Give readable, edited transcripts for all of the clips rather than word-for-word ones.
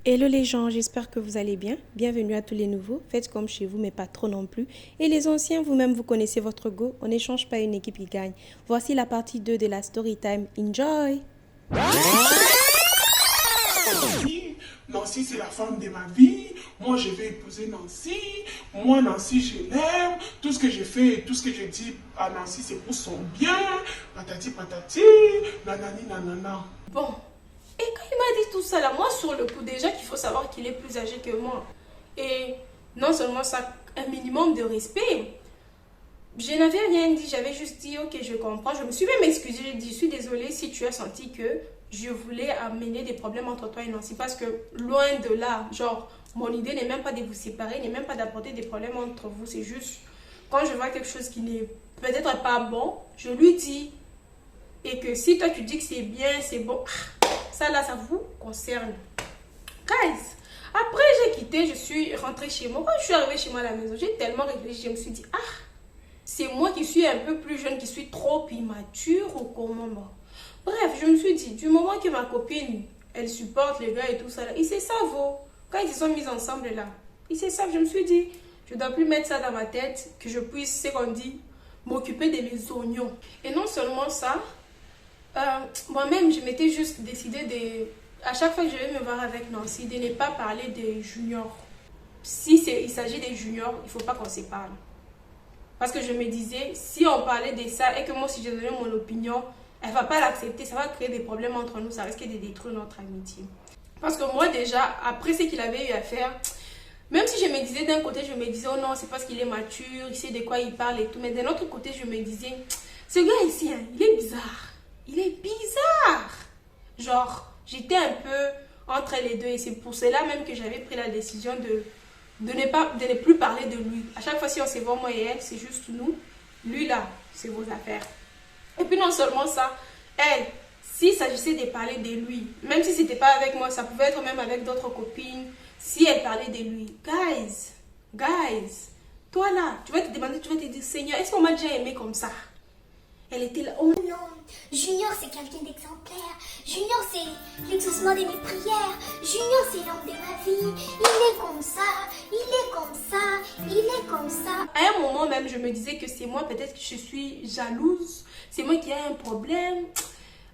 Hello les gens, j'espère que vous allez bien. Bienvenue à tous les nouveaux. Faites comme chez vous, mais pas trop non plus. Et les anciens, vous-même, vous connaissez votre go. On n'échange pas une équipe qui gagne. Voici la partie 2 de la story time. Enjoy! Nancy, c'est la femme de ma vie. Moi, je vais épouser Nancy. Moi, Nancy, je l'aime. Tout ce que je fais, tout ce que je dis à Nancy, c'est pour son bien. Patati patati, nanani nanana. Bon, et quand il m'a dit tout ça là, moi sur le coup déjà qu'il faut savoir qu'il est plus âgé que moi. Et non seulement ça, un minimum de respect. Je n'avais rien dit, j'avais juste dit ok je comprends. Je me suis même excusée, j'ai dit je suis désolée si tu as senti que je voulais amener des problèmes entre toi et Nancy. Parce que loin de là, genre mon idée n'est même pas de vous séparer, n'est même pas d'apporter des problèmes entre vous. C'est juste quand je vois quelque chose qui n'est peut-être pas bon, je lui dis. Et que si toi tu dis que c'est bien, c'est bon, ça là, ça vous concerne. Guys, après j'ai quitté, je suis rentrée chez moi. Quand je suis arrivée chez moi à la maison, j'ai tellement réfléchi, je me suis dit, c'est moi qui suis un peu plus jeune, qui suis trop immature ou comment bon. Bref, je me suis dit, du moment que ma copine, elle supporte les gars et tout ça, là, ils se savent, quand ils se sont mis ensemble là, ils se savent, je me suis dit, je ne dois plus mettre ça dans ma tête, que je puisse, c'est qu'on dit, m'occuper de mes oignons. Et non seulement ça, moi-même, je m'étais juste décidé de, à chaque fois que je vais me voir avec Nancy, de ne pas parler des juniors. Si il s'agit des juniors, il ne faut pas qu'on se parle. Parce que je me disais, si on parlait de ça et que moi, si je donnais mon opinion, elle ne va pas l'accepter, ça va créer des problèmes entre nous, ça risque de détruire notre amitié. Parce que moi, déjà, après ce qu'il avait eu à faire, même si je me disais d'un côté, je me disais, oh non, c'est parce qu'il est mature, il sait de quoi il parle et tout. Mais d'un autre côté, je me disais, ce gars ici, hein, il est bizarre. Il est bizarre. Genre, j'étais un peu entre les deux et c'est pour cela même que j'avais pris la décision de ne plus parler de lui. À chaque fois, si on se voit, moi et elle, c'est juste nous. Lui là, c'est vos affaires. Et puis non seulement ça, elle, s'il s'agissait de parler de lui, même si c'était pas avec moi, ça pouvait être même avec d'autres copines, si elle parlait de lui, guys, toi là, tu vas te demander, tu vas te dire, Seigneur, est-ce qu'on m'a déjà aimé comme ça? Elle était là, oh non, Junior c'est quelqu'un d'exemplaire. Junior c'est l'exaucement de mes prières. Junior c'est l'homme de ma vie. Il est comme ça, il est comme ça, il est comme ça. À un moment même, je me disais que c'est moi, peut-être que je suis jalouse. C'est moi qui ai un problème.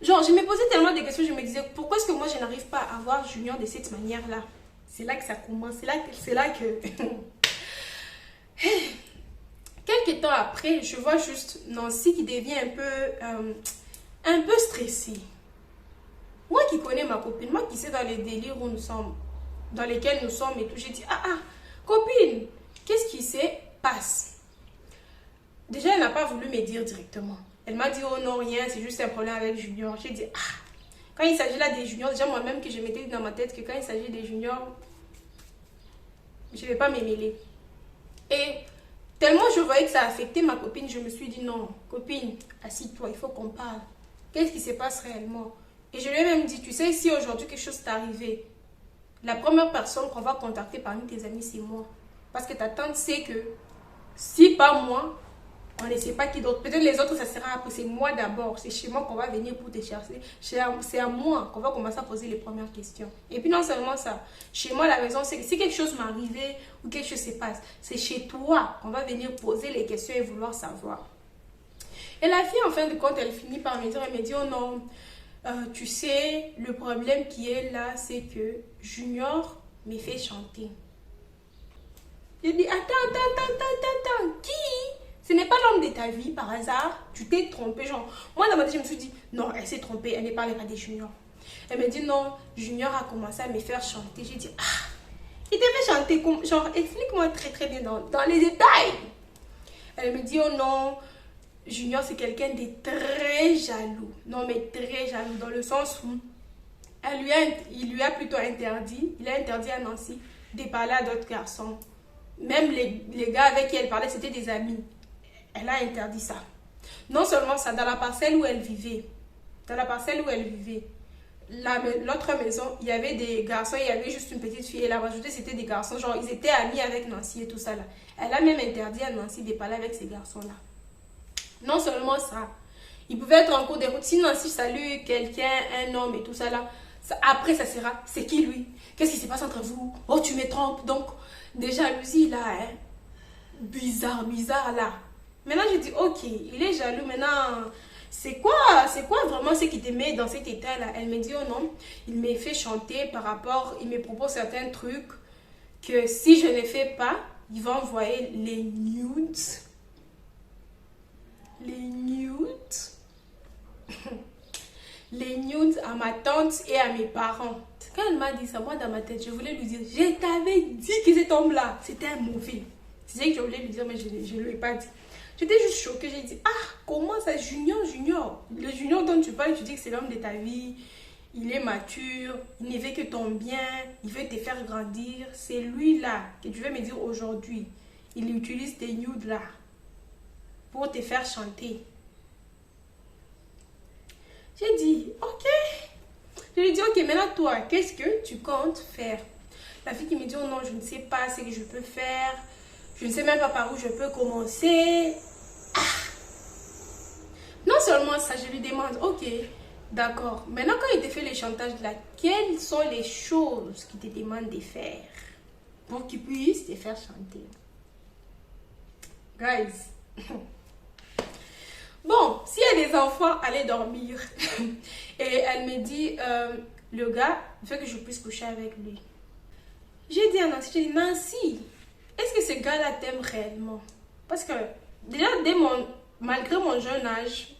Genre, je me posais tellement de questions, je me disais, pourquoi est-ce que moi je n'arrive pas à voir Junior de cette manière-là? C'est là que ça commence, c'est là que... Quelques temps après, je vois juste Nancy qui devient un peu stressée. Moi qui connais ma copine, moi qui sais dans les délires où nous sommes, dans lesquels nous sommes et tout, j'ai dit, copine, qu'est-ce qui se passe? Déjà, elle n'a pas voulu me dire directement. Elle m'a dit, oh non, rien, c'est juste un problème avec Junior. J'ai dit, quand il s'agit là des juniors, déjà moi-même que je m'étais dit dans ma tête que quand il s'agit des juniors, je ne vais pas me mêler. Et tellement je voyais que ça affectait ma copine, je me suis dit non, copine, assis-toi, il faut qu'on parle. Qu'est-ce qui se passe réellement? Et je lui ai même dit, tu sais, si aujourd'hui quelque chose t'est arrivé, la première personne qu'on va contacter parmi tes amis, c'est moi. Parce que ta tante sait que si pas moi, on ne sait pas qui d'autre. Peut-être les autres, ça sera après, c'est moi d'abord. C'est chez moi qu'on va venir pour te chercher. C'est à moi qu'on va commencer à poser les premières questions. Et puis non seulement ça, chez moi, la maison, c'est que si quelque chose m'arrivait ou quelque chose se passe, c'est chez toi qu'on va venir poser les questions et vouloir savoir. Et la fille, en fin de compte, elle finit par me dire, elle me dit, oh non, tu sais, le problème qui est là, c'est que Junior me fait chanter. Je dis, attends, qui? Ce n'est pas l'homme de ta vie par hasard, tu t'es trompé, genre. Moi dans ma tête je me suis dit, non, elle s'est trompée, elle ne parlait pas des juniors. Elle me dit, non, Junior a commencé à me faire chanter. J'ai dit, il te fait chanter comme, genre, explique-moi très très bien dans les détails. Elle me dit, oh non, Junior c'est quelqu'un de très jaloux. Non mais très jaloux dans le sens où il lui a plutôt interdit, il a interdit à Nancy de parler à d'autres garçons. Même les gars avec qui elle parlait, c'était des amis. Elle a interdit ça. Non seulement ça, dans la parcelle où elle vivait, l'autre maison, il y avait des garçons, il y avait juste une petite fille. Et la majorité, c'était des garçons. Genre, ils étaient amis avec Nancy et tout ça là. Elle a même interdit à Nancy de parler avec ces garçons-là. Non seulement ça, ils pouvaient être en cours de route. Si Nancy salue quelqu'un, un homme et tout ça là, Après, ça sera, c'est qui lui? Qu'est-ce qui se passe entre vous? Oh, tu me trompes. Donc, des jalousies là, hein? Bizarre là. Maintenant, je dis, ok, il est jaloux. Maintenant, c'est quoi vraiment ce qui te met dans cet état-là? Elle me dit, oh non, il me fait chanter par rapport, il me propose certains trucs que si je ne fais pas, il va envoyer les nudes. Les nudes. Les nudes à ma tante et à mes parents. Quand elle m'a dit ça, moi dans ma tête, je voulais lui dire, je t'avais dit que cet homme-là, c'était un mauvais. C'est ce que je voulais lui dire, mais je ne lui ai pas dit. J'étais juste choquée, j'ai dit, ah, comment ça, Junior? Le Junior dont tu parles, tu dis que c'est l'homme de ta vie, il est mature, il ne veut que ton bien, il veut te faire grandir. C'est lui-là que tu veux me dire aujourd'hui, il utilise tes nudes-là pour te faire chanter. J'ai dit, ok. Je lui ai dit, ok, maintenant toi, qu'est-ce que tu comptes faire? La fille qui me dit, oh non, je ne sais pas ce que je peux faire. Je ne sais même pas par où je peux commencer. Ah. Non seulement ça, je lui demande, ok, d'accord. Maintenant, quand il te fait les chantages là, quelles sont les choses qu'il te demande de faire pour qu'il puisse te faire chanter? Guys. Bon, s'il y a des enfants, allez dormir. Et elle me dit, le gars veut que je puisse coucher avec lui. J'ai dit à Nancy, Nancy, est-ce que ce gars-là t'aime réellement? Parce que déjà, malgré mon jeune âge,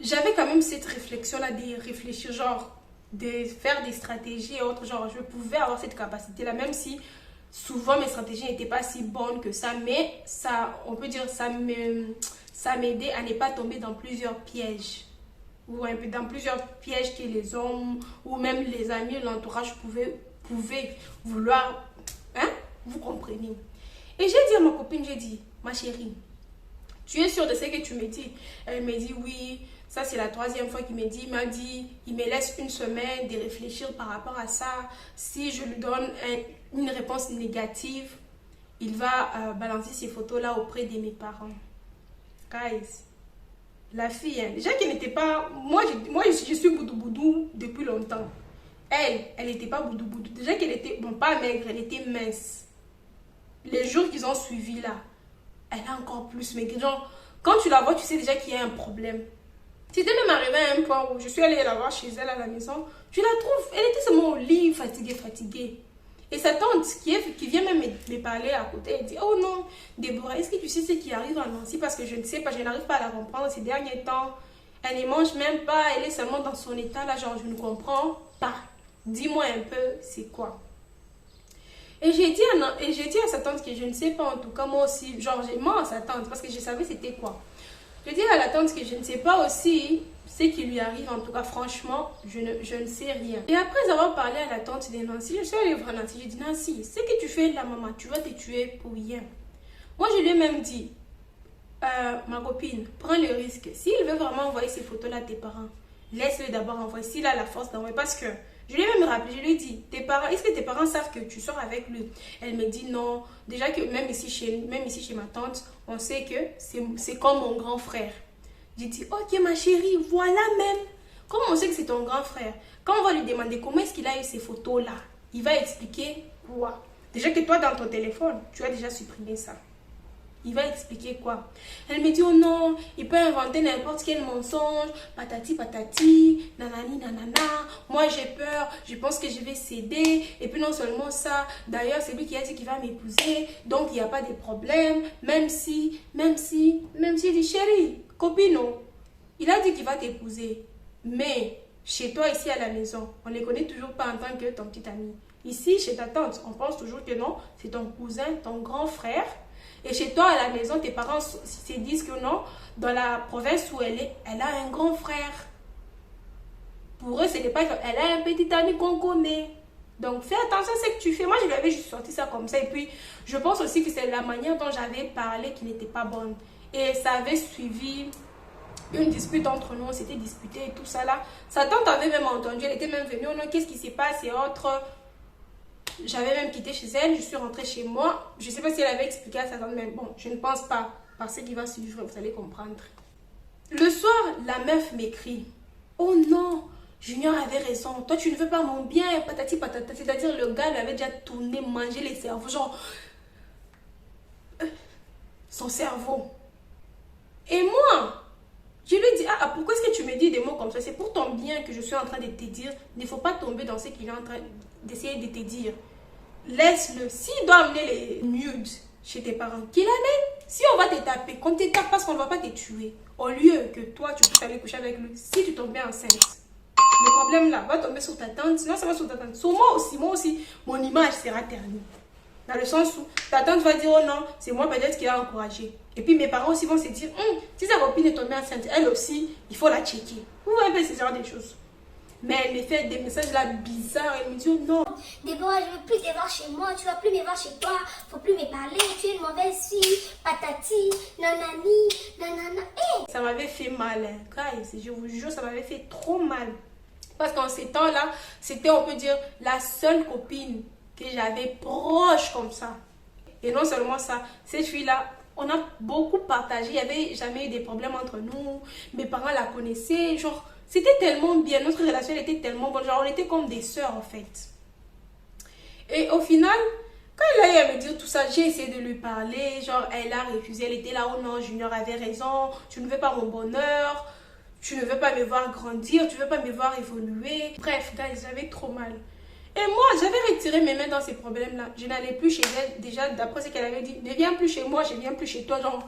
j'avais quand même cette réflexion-là de réfléchir, genre, de faire des stratégies et autres. Genre, je pouvais avoir cette capacité-là, même si souvent mes stratégies n'étaient pas si bonnes que ça. Mais ça, on peut dire, ça m'aidait à ne pas tomber dans plusieurs pièges. Ou un peu dans plusieurs pièges que les hommes ou même les amis, l'entourage pouvaient vouloir. Hein? Vous comprenez? Et j'ai dit à ma copine, j'ai dit, ma chérie, tu es sûre de ce que tu me dis? Elle me dit oui, ça c'est la 3e fois qu'il me dit. Il m'a dit, il me laisse une semaine de réfléchir par rapport à ça. Si je lui donne une réponse négative, il va balancer ces photos-là auprès de mes parents. Guys, la fille, hein, déjà qu'elle n'était pas... Moi, je suis boudou-boudou depuis longtemps. Elle n'était pas boudou-boudou. Déjà qu'elle était, bon, pas maigre, elle était mince. Les jours qu'ils ont suivi là, elle a encore plus maigre. Genre, quand tu la vois, tu sais déjà qu'il y a un problème. C'était même arrivé à un point où je suis allée la voir chez elle à la maison. Je la trouve, elle était seulement au lit, fatiguée. Et sa tante qui vient même me parler à côté, elle dit, oh non, Déborah, est-ce que tu sais ce qui arrive à Nancy? Parce que je ne sais pas, je n'arrive pas à la comprendre ces derniers temps. Elle ne mange même pas, elle est seulement dans son état là, genre je ne comprends pas. Dis-moi un peu, c'est quoi? Et j'ai dit à sa tante que je ne sais pas, en tout cas moi aussi, genre j'ai menti à sa tante parce que je savais c'était quoi. Je dis à la tante que je ne sais pas aussi ce qui lui arrive, en tout cas franchement, je ne sais rien. Et après avoir parlé à la tante de Nancy, je suis allée voir Nancy, j'ai dit Nancy, ce que tu fais là maman, tu vas te tuer pour rien. Moi je lui ai même dit, ma copine, prends le risque. S'il veut vraiment envoyer ces photos là à tes parents, laisse-le d'abord envoyer, s'il a la force d'envoyer, parce que je lui ai même rappelé, je lui ai dit, est-ce que tes parents savent que tu sors avec lui? Elle me dit non. Déjà que même ici chez ma tante, on sait que c'est comme mon grand frère. J'ai dit, ok ma chérie, voilà même. Comment on sait que c'est ton grand frère? Quand on va lui demander comment est-ce qu'il a eu ces photos-là, il va expliquer quoi? Déjà que toi, dans ton téléphone, tu as déjà supprimé ça. Il va expliquer quoi? Elle me dit, oh non, il peut inventer n'importe quel mensonge, patati patati, nanani nanana, moi j'ai peur, je pense que je vais céder, et puis non seulement ça, d'ailleurs c'est lui qui a dit qu'il va m'épouser, donc il n'y a pas de problème, même si, il dit, chérie, copine, il a dit qu'il va t'épouser, mais chez toi ici à la maison, on ne les connaît toujours pas en tant que ton petit ami. Ici, chez ta tante, on pense toujours que non, c'est ton cousin, ton grand frère. Et chez toi, à la maison, tes parents se disent que non, dans la province où elle est, elle a un grand frère. Pour eux, ce n'est pas qu'elle a un petit ami qu'on connaît. Donc, fais attention à ce que tu fais. Moi, je lui avais juste sorti ça comme ça. Et puis, je pense aussi que c'est la manière dont j'avais parlé qui n'était pas bonne. Et ça avait suivi une dispute entre nous. On s'était disputé et tout ça là. Sa tante avait même entendu. Elle était même venue. Oh non, qu'est-ce qui s'est passé et autres. J'avais même quitté chez elle, je suis rentrée chez moi. Je ne sais pas si elle avait expliqué à sa tante, mais bon, je ne pense pas. Parce qu'il va suivre, vous allez comprendre. Le soir, la meuf m'écrit. Oh non, Junior avait raison. Toi, tu ne veux pas mon bien, patati patata. C'est-à-dire, le gars lui avait déjà tourné, mangé les cerveaux. Genre, son cerveau. Et moi, je lui dis, ah, pourquoi est-ce que tu me dis des mots comme ça? C'est pour ton bien que je suis en train de te dire. Il ne faut pas tomber dans ce qu'il est en train d'essayer de te dire. Laisse-le. S'il doit amener les nudes chez tes parents, qu'il amène. Si on va te taper, qu'on te tape parce qu'on ne va pas te tuer. Au lieu que toi, tu puisses aller coucher avec lui, si tu tombes enceinte. Le problème là va tomber sur ta tante, sinon ça va sur ta tante. Sur moi aussi, mon image sera ternie. Dans le sens où ta tante va dire, oh non, c'est moi peut-être qui l'a encouragé. Et puis mes parents aussi vont se dire, si sa copine est tombée enceinte, elle aussi, il faut la checker. Vous voyez un peu ce genre de choses. Mais elle me fait des messages là bizarres. Elle me dit, oh non. Déborah, je veux plus te voir chez moi, tu vas plus me voir chez toi, faut plus me parler, tu es une mauvaise fille, patati, nanani, nanana. Hey! Ça m'avait fait mal, hein. Guys, je vous jure, ça m'avait fait trop mal. Parce qu'en ces temps-là, c'était, on peut dire, la seule copine que j'avais proche comme ça. Et non seulement ça, cette fille-là, on a beaucoup partagé. Il n'y avait jamais eu des problèmes entre nous. Mes parents la connaissaient. Genre, c'était tellement bien. Notre relation était tellement bonne. Genre, on était comme des sœurs, en fait. Et au final, quand elle a eu à me dire tout ça, j'ai essayé de lui parler. Genre, elle a refusé. Elle était là, oh non, Junior avait raison. Tu ne veux pas mon bonheur. Tu ne veux pas me voir grandir. Tu ne veux pas me voir évoluer. Bref, guys, j'avais trop mal. Et moi, j'avais retiré mes mains dans ces problèmes-là. Je n'allais plus chez elle. Déjà, d'après ce qu'elle avait dit, ne viens plus chez moi, je ne viens plus chez toi. Genre,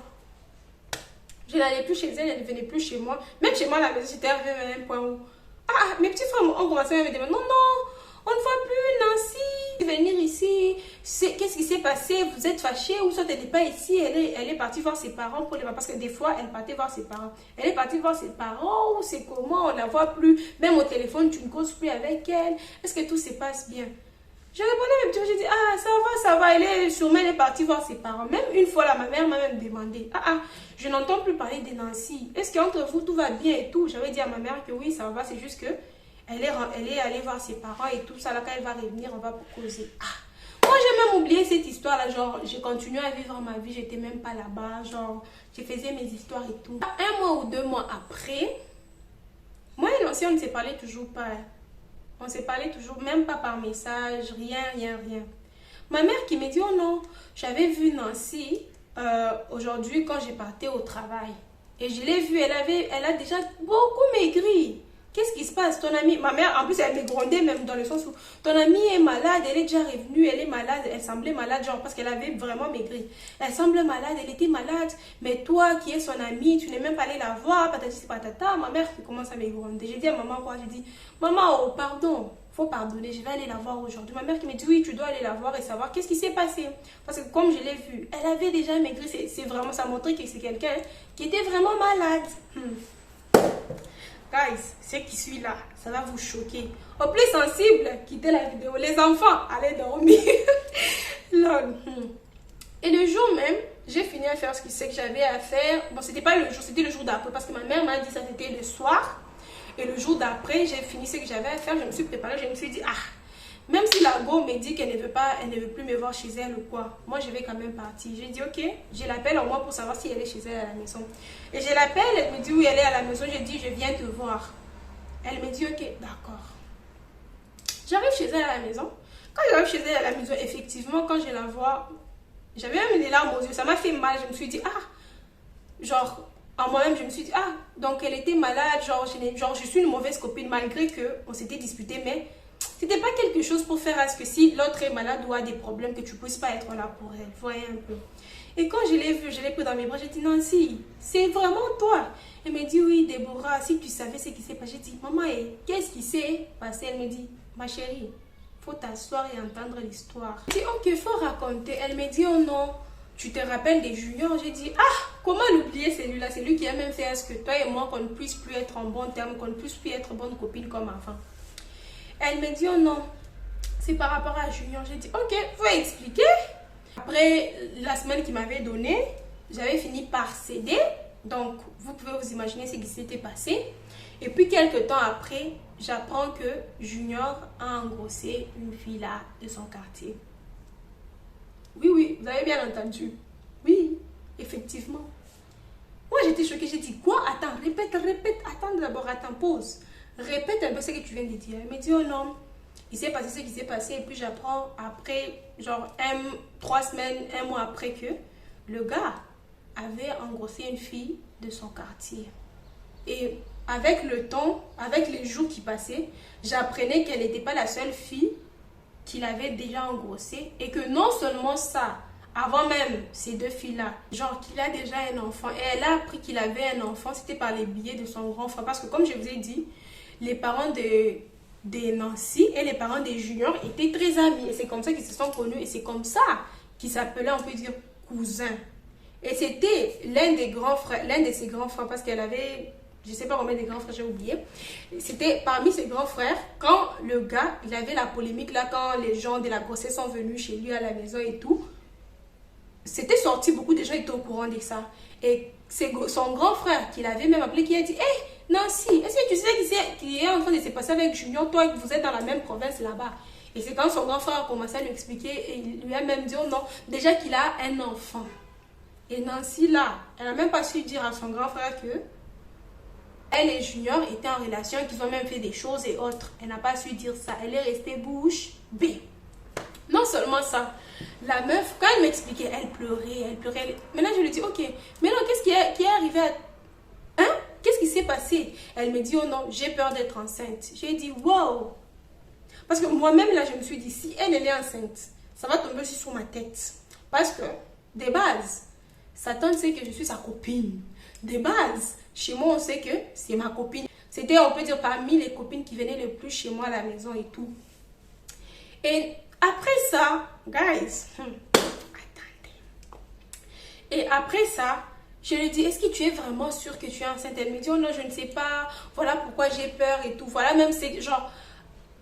je n'allais plus chez elle, elle ne venait plus chez moi. Même chez moi, à la maison, j'étais arrivée à un point où... Ah, mes petits frères ont commencé à me demander, non, non, on ne voit plus Nancy venir ici. Qu'est-ce qui s'est passé? Vous êtes fâchés ou soit elle n'est pas ici? Elle est partie voir ses parents pour les... Parce que des fois, elle partait voir ses parents. Elle est partie voir ses parents ou c'est comment? On ne la voit plus. Même au téléphone, tu ne causes plus avec elle. Est-ce que tout se passe bien? Je répondais à mes petits frères, j'ai dit, ah, ça va. Elle est partie voir ses parents. Même une fois, là, ma mère m'a même demandé, je n'entends plus parler de Nancy. Est-ce qu'entre vous, tout va bien et tout? J'avais dit à ma mère que oui, ça va, c'est juste que elle est allée voir ses parents et tout ça. Là, quand elle va revenir, on va causer. Moi, j'ai même oublié cette histoire-là. Genre, j'ai continué à vivre ma vie. J'étais même pas là-bas. Genre, je faisais mes histoires et tout. 1 mois ou 2 mois après, moi et Nancy, on ne s'est parlé toujours pas. On s'est parlé toujours, même pas par message, rien. Ma mère qui me dit, oh non, j'avais vu Nancy aujourd'hui quand j'ai parti au travail. Et je l'ai vue, elle a déjà beaucoup maigri. Qu'est-ce qui se passe? Ton amie, ma mère, en plus, elle me grondait même dans le sens où ton amie est malade, elle est déjà revenue, elle est malade, elle semblait malade, genre parce qu'elle avait vraiment maigri. Elle semble malade, elle était malade, mais toi qui es son amie, tu n'es même pas allée la voir, patati patata. Ma mère qui commence à me gronder. J'ai dit à maman quoi? J'ai dit, maman, oh, pardon, faut pardonner, je vais aller la voir aujourd'hui. Ma mère qui me dit, oui, tu dois aller la voir et savoir qu'est-ce qui s'est passé. Parce que comme je l'ai vue, elle avait déjà maigri, c'est vraiment, ça montrait que c'est quelqu'un qui était vraiment malade. Guys, ce qui suit là, ça va vous choquer. Au plus sensible, quittez la vidéo. Les enfants, allez dormir. Lol. Et le jour même, j'ai fini à faire ce que j'avais à faire. Bon, c'était pas le jour, c'était le jour d'après. Parce que ma mère m'a dit ça, c'était le soir. Et le jour d'après, j'ai fini ce que j'avais à faire. Je me suis préparée, je me suis dit, même si la go me dit qu'elle ne veut plus me voir chez elle ou quoi, moi je vais quand même partir. J'ai dit ok, je l'appelle au moins pour savoir si elle est chez elle à la maison. Et je l'appelle, elle me dit oui, elle est à la maison. Je dis je viens te voir. Elle me dit ok, d'accord. J'arrive chez elle à la maison. Quand j'arrive chez elle à la maison, effectivement, quand je la vois, j'avais même des larmes aux yeux. Ça m'a fait mal. Je me suis dit genre en moi-même, je me suis dit donc elle était malade. Genre je suis une mauvaise copine malgré que on s'était disputé, mais c'était pas quelque chose pour faire à ce que si l'autre est malade ou a des problèmes, que tu puisses pas être là pour elle. Voyez un peu. Et quand je l'ai vue, je l'ai pris dans mes bras, j'ai dit Nancy, c'est vraiment toi. Elle me dit oui, Déborah, si tu savais ce qui s'est passé. J'ai dit maman, qu'est-ce qui s'est passé? Elle me dit ma chérie, faut t'asseoir et entendre l'histoire. J'ai dit ok, faut raconter. Elle me dit oh non, tu te rappelles des juniors? J'ai dit comment l'oublier celui-là? C'est lui qui a même fait à ce que toi et moi, qu'on ne puisse plus être en bon terme, qu'on ne puisse plus être bonne copine comme avant. Elle me dit, oh non, c'est par rapport à Junior. J'ai dit, ok, faut expliquer. Après la semaine qu'il m'avait donnée, j'avais fini par céder. Donc, vous pouvez vous imaginer ce qui s'était passé. Et puis, quelques temps après, j'apprends que Junior a engrossé une fille là de son quartier. Oui, vous avez bien entendu. Oui, effectivement. Moi, j'étais choquée. J'ai dit, quoi? Attends, répète. Attends d'abord, attends, pause. répète un peu ce que tu viens de dire. Elle me dit, oh non, il s'est passé ce qui s'est passé. Et puis j'apprends après, genre 3 semaines, 1 mois après que le gars avait engrossé une fille de son quartier. Et avec le temps, avec les jours qui passaient, j'apprenais qu'elle n'était pas la seule fille qu'il avait déjà engrossée. Et que non seulement ça, avant même ces 2 filles-là, genre qu'il a déjà un enfant. Et elle a appris qu'il avait un enfant, c'était par les billets de son grand frère. Parce que comme je vous ai dit, les parents de Nancy et les parents des juniors étaient très amis. Et c'est comme ça qu'ils se sont connus. Et c'est comme ça qu'ils s'appelaient, on peut dire, cousins. Et c'était l'un de ses grands frères, parce qu'elle avait, je ne sais pas combien de grands frères, j'ai oublié. C'était parmi ses grands frères, quand le gars, il avait la polémique là, quand les gens de la grossesse sont venus chez lui à la maison et tout. C'était sorti, beaucoup de gens étaient au courant de ça. Et c'est son grand frère qui l'avait même appelé, qui a dit, hey, Nancy, est-ce que tu sais qu'il est en train de se passer avec Junior, toi, vous êtes dans la même province là-bas. Et c'est quand son grand frère a commencé à lui expliquer, et il lui a même dit, oh non, déjà qu'il a un enfant. Et Nancy, là, elle n'a même pas su dire à son grand frère que elle et Junior étaient en relation, qu'ils ont même fait des choses et autres. Elle n'a pas su dire ça. Elle est restée bouche bée. Non seulement ça, la meuf, quand elle m'expliquait, elle pleurait. Maintenant, je lui dis, ok, maintenant, qu'est-ce qui est arrivé à... Hein? Qu'est-ce qui s'est passé? Elle me dit, oh non, j'ai peur d'être enceinte. J'ai dit, wow! Parce que moi-même, là, je me suis dit, si elle est enceinte, ça va tomber aussi sur ma tête. Parce que, de base, sa tante sait que je suis sa copine. De base, chez moi, on sait que c'est ma copine. C'était, on peut dire, parmi les copines qui venaient le plus chez moi à la maison et tout. Et après ça, guys, attendez. Et après ça, je lui dis, est-ce que tu es vraiment sûre que tu es enceinte? Elle me dit, oh non, je ne sais pas. Voilà pourquoi j'ai peur et tout. Voilà, même c'est genre,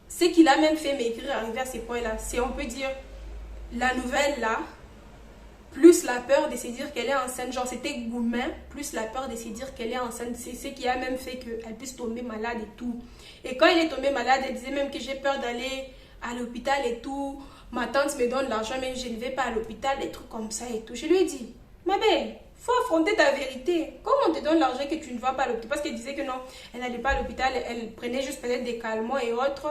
ce qu'il a même fait m'écrire, arriver à ces points-là. C'est, on peut dire, la nouvelle là, plus la peur de se dire qu'elle est enceinte, genre c'était gourmand, plus la peur de se dire qu'elle est enceinte, c'est ce qui a même fait qu'elle puisse tomber malade et tout. Et quand elle est tombée malade, elle disait même que j'ai peur d'aller à l'hôpital et tout. Ma tante me donne l'argent, mais je ne vais pas à l'hôpital, des trucs comme ça et tout. Je lui ai dit, ma belle, faut affronter ta vérité. Comment on te donne l'argent que tu ne vas pas à l'hôpital? Parce qu'elle disait que non, elle n'allait pas à l'hôpital, elle prenait juste peut-être des calmants et autres.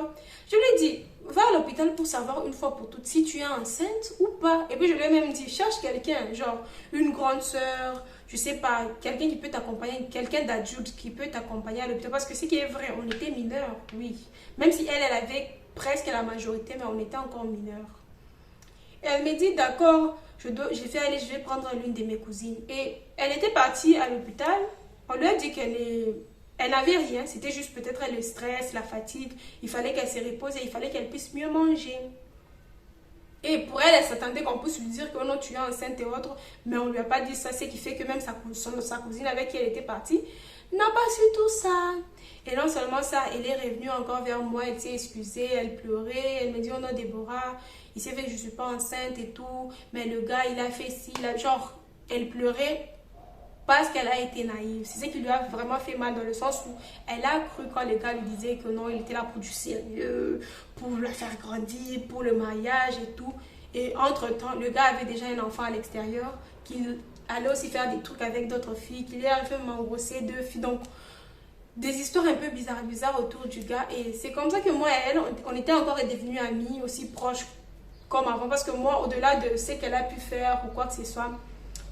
Je lui ai dit, va à l'hôpital pour savoir une fois pour toutes si tu es enceinte ou pas. Et puis je lui ai même dit, cherche quelqu'un, genre une grande soeur, je sais pas, quelqu'un qui peut t'accompagner, quelqu'un d'adulte qui peut t'accompagner à l'hôpital. Parce que ce qui est vrai, on était mineurs, oui. Même si elle avait presque la majorité, mais on était encore mineurs. Et elle me dit, d'accord, je vais prendre l'une de mes cousines. Et elle était partie à l'hôpital. On lui a dit elle n'avait rien. C'était juste peut-être le stress, la fatigue. Il fallait qu'elle se repose et il fallait qu'elle puisse mieux manger. Et pour elle, elle s'attendait qu'on puisse lui dire que oh non, tu es enceinte et autres. Mais on ne lui a pas dit ça. Ce qui fait que même sa cousine avec qui elle était partie n'a pas su tout ça. Et non seulement ça, elle est revenue encore vers moi. Elle s'est excusée, elle pleurait. Elle me dit, oh non, Déborah, il s'est fait que je ne suis pas enceinte et tout. Mais le gars, il a fait ci. Genre, elle pleurait parce qu'elle a été naïve. C'est ce qui lui a vraiment fait mal dans le sens où elle a cru quand le gars lui disait que non, il était là pour du sérieux, pour la faire grandir, pour le mariage et tout. Et entre-temps, le gars avait déjà un enfant à l'extérieur, qu'il allait aussi faire des trucs avec d'autres filles, qu'il est arrivé à m'engrosser 2 filles. Donc, des histoires un peu bizarres autour du gars. Et c'est comme ça que moi et elle, on était encore devenus amis, aussi proches comme avant. Parce que moi, au-delà de ce qu'elle a pu faire ou quoi que ce soit,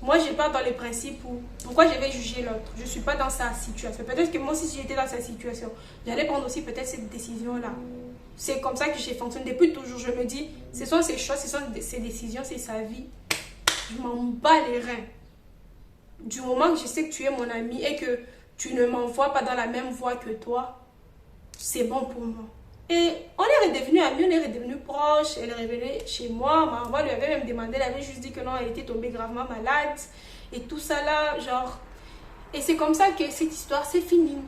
moi, je pars dans le principe où pourquoi je vais juger l'autre. Je ne suis pas dans sa situation. Peut-être que moi, si j'étais dans sa situation, j'allais prendre aussi peut-être cette décision-là. C'est comme ça que j'ai fonctionné depuis toujours. Je me dis, ce sont ses choix, ce sont ses décisions, c'est sa vie. Je m'en bats les reins. Du moment que je sais que tu es mon ami et que tu ne m'envoies pas dans la même voie que toi, c'est bon pour moi. Et on est redevenus amis, on est redevenus proches. Elle est revenue chez moi. Ma maman lui avait même demandé, elle avait juste dit que non, elle était tombée gravement malade. Et tout ça là, genre. Et c'est comme ça que cette histoire s'est finie.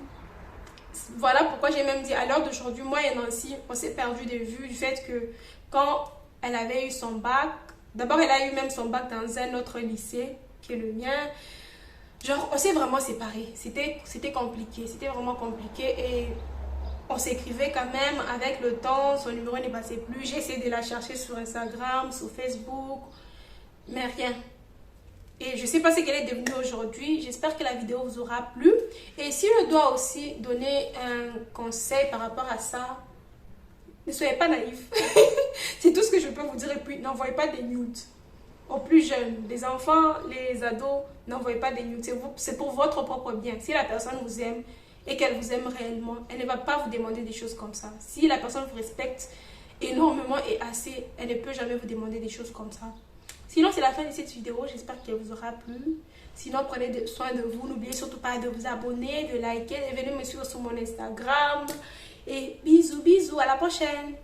Voilà pourquoi j'ai même dit à l'heure d'aujourd'hui, moi et Nancy, on s'est perdu de vue du fait que quand elle avait eu son bac, d'abord elle a eu même son bac dans un autre lycée qui est le mien. Genre, on s'est vraiment séparés. C'était compliqué, c'était vraiment compliqué. Et on s'écrivait quand même avec le temps, son numéro ne passait plus. J'ai essayé de la chercher sur Instagram, sur Facebook, mais rien. Et je ne sais pas ce qu'elle est devenue aujourd'hui. J'espère que la vidéo vous aura plu. Et si je dois aussi donner un conseil par rapport à ça, ne soyez pas naïfs. C'est tout ce que je peux vous dire. Et puis, n'envoyez pas des nudes aux plus jeunes. Les enfants, les ados, n'envoyez pas des nudes. C'est pour votre propre bien. Si la personne vous aime et qu'elle vous aime réellement, elle ne va pas vous demander des choses comme ça. Si la personne vous respecte énormément et assez, elle ne peut jamais vous demander des choses comme ça. Sinon, c'est la fin de cette vidéo. J'espère qu'elle vous aura plu. Sinon, prenez soin de vous. N'oubliez surtout pas de vous abonner, de liker et venez me suivre sur mon Instagram. Et bisous, bisous. À la prochaine.